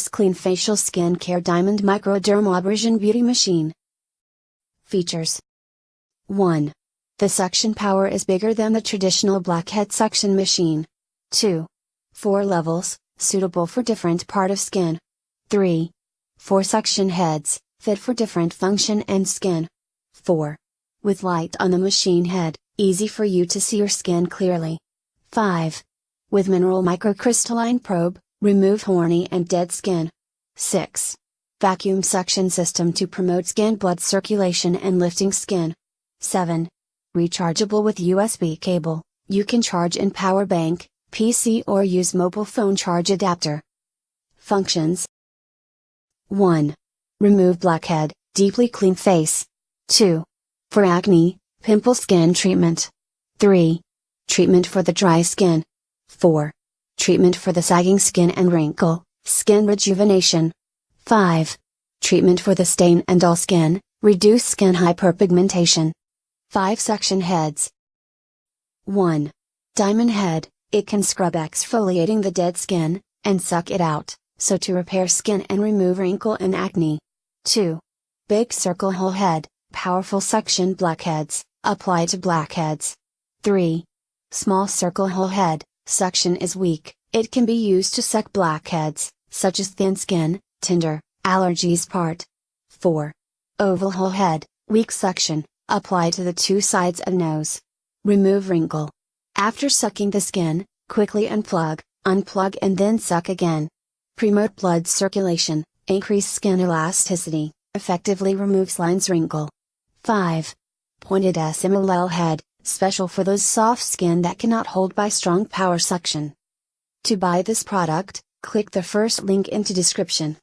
Clean Facial Skincare Diamond Microdermabrasion Beauty Machine. Features. 1. The suction power is bigger than the traditional Blackhead suction machine. 2. 4 levels, suitable for different part of skin. 3. 4 suction heads, fit for different function and skin. 4. With light on the machine head, easy for you to see your skin clearly. 5. With mineral microcrystalline probe, remove horny and dead skin. 6. Vacuum suction system to promote skin blood circulation and lifting skin. 7. Rechargeable with USB cable, you can charge in power bank, PC or use mobile phone charge adapter. Functions. 1. Remove blackhead, deeply clean face. 2. For acne, pimple skin treatment. 3. Treatment for the dry skin. 4. Treatment for the sagging skin and wrinkle, skin rejuvenation. 5. Treatment for the stain and dull skin, reduce skin hyperpigmentation. 5 suction heads. 1. Diamond head, it can scrub exfoliating the dead skin, and suck it out, so to repair skin and remove wrinkle and acne. 2. Big circle hole head, powerful suction blackheads, apply to blackheads. 3. Small circle hole head, suction is weak, it can be used to suck blackheads, such as thin skin, tinder, allergies part. 4. Oval hole head, weak suction, apply to the 2 sides of nose. Remove wrinkle. After sucking the skin, quickly unplug and then suck again. Promote blood circulation, increase skin elasticity, effectively removes lines wrinkle. 5. Pointed SMLL head, special for those soft skin that cannot hold by strong power suction. To buy this product, click the first link into description.